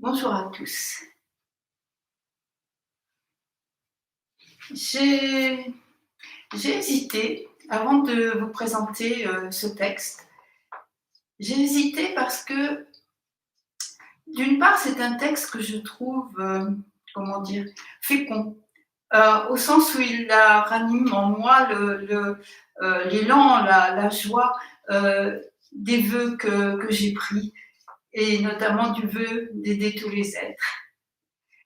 Bonjour à tous. J'ai j'ai hésité avant de vous présenter, ce texte. J'ai hésité parce que, d'une part, c'est un texte que je trouve, comment dire? Fécond, au sens où il ranime en moi l'élan, la joie, des vœux que j'ai pris et notamment du vœu d'aider tous les êtres.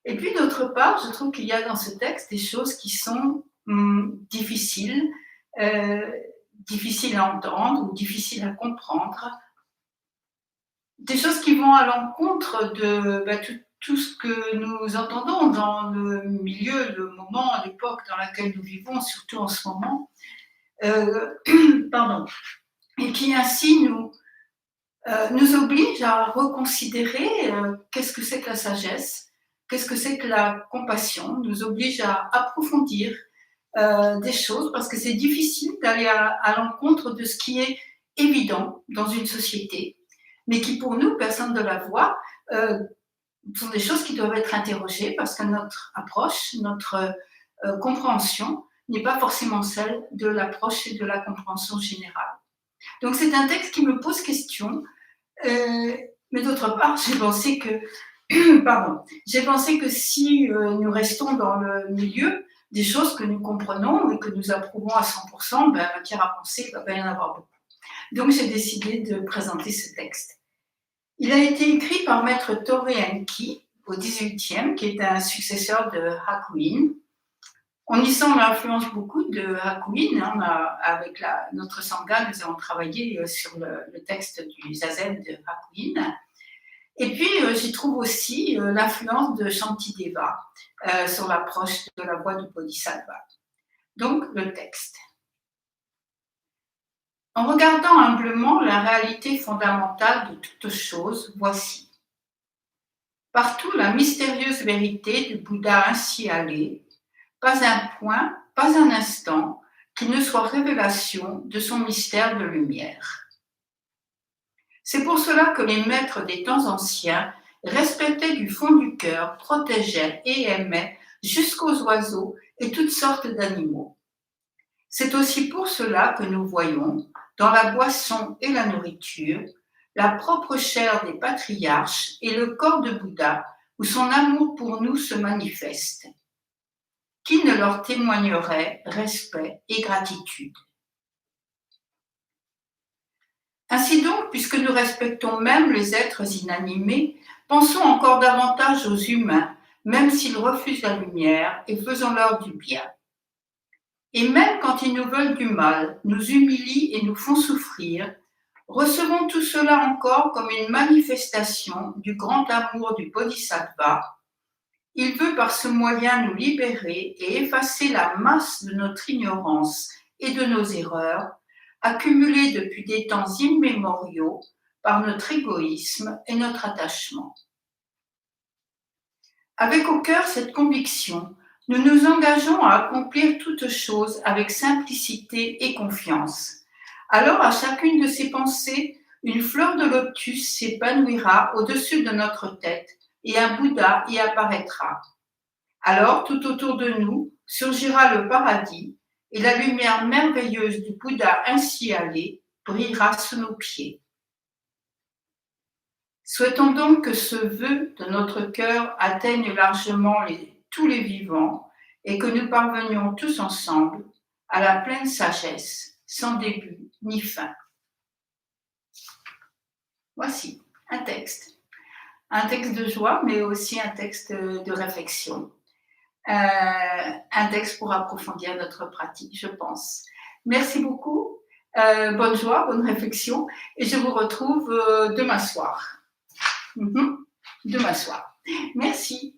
Et puis d'autre part, je trouve qu'il y a dans ce texte des choses qui sont difficiles, euh, difficiles à entendre ou difficiles à comprendre, des choses qui vont à l'encontre de tout ce que nous entendons dans le milieu, le moment, l'époque dans laquelle nous vivons, surtout en ce moment, euh, pardon, et qui ainsi nous oblige à reconsidérer qu'est-ce que c'est que la sagesse, qu'est-ce que c'est que la compassion, nous oblige à approfondir des choses parce que c'est difficile d'aller à l'encontre de ce qui est évident dans une société, mais qui pour nous, personne ne la voit, sont des choses qui doivent être interrogées parce que notre approche, notre compréhension n'est pas forcément celle de l'approche et de la compréhension générale. Donc c'est un texte qui me pose question. Mais d'autre part, j'ai pensé que, j'ai pensé que si nous restons dans le milieu des choses que nous comprenons et que nous approuvons à 100%, matière à penser, il ne va pas y en avoir beaucoup. Donc j'ai décidé de présenter ce texte. Il a été écrit par maître Torii Enki au XVIIIe, qui est un successeur de Hakuin. On y sent l'influence beaucoup de Hakuin. Avec notre sangha, nous avons travaillé sur le texte du Zazen de Hakuin. Et puis, j'y trouve aussi l'influence de Shantideva sur l'approche de la voie du Bodhisattva. Donc, le texte. En regardant humblement la réalité fondamentale de toute chose, voici. Partout la mystérieuse vérité du Bouddha ainsi allé, pas un point, pas un instant, qui ne soit révélation de son mystère de lumière. C'est pour cela que les maîtres des temps anciens respectaient du fond du cœur, protégeaient et aimaient jusqu'aux oiseaux et toutes sortes d'animaux. C'est aussi pour cela que nous voyons, dans la boisson et la nourriture, la propre chair des patriarches et le corps de Bouddha, où son amour pour nous se manifeste. Qui ne leur témoignerait respect et gratitude? Ainsi donc, puisque nous respectons même les êtres inanimés, pensons encore davantage aux humains, même s'ils refusent la lumière, et faisons-leur du bien. Et même quand ils nous veulent du mal, nous humilient et nous font souffrir, recevons tout cela encore comme une manifestation du grand amour du Bodhisattva. Il veut par ce moyen nous libérer et effacer la masse de notre ignorance et de nos erreurs, accumulées depuis des temps immémoriaux par notre égoïsme et notre attachement. Avec au cœur cette conviction, nous nous engageons à accomplir toutes choses avec simplicité et confiance. Alors, à chacune de ces pensées, une fleur de lotus s'épanouira au-dessus de notre tête et un Bouddha y apparaîtra. Alors, tout autour de nous surgira le paradis et la lumière merveilleuse du Bouddha ainsi allé brillera sous nos pieds. Souhaitons donc que ce vœu de notre cœur atteigne largement tous les vivants et que nous parvenions tous ensemble à la pleine sagesse, sans début ni fin. Voici un texte de joie, mais aussi un texte de réflexion. Un texte pour approfondir notre pratique, je pense. Merci beaucoup, bonne joie, bonne réflexion, et je vous retrouve demain soir. Demain soir. Merci.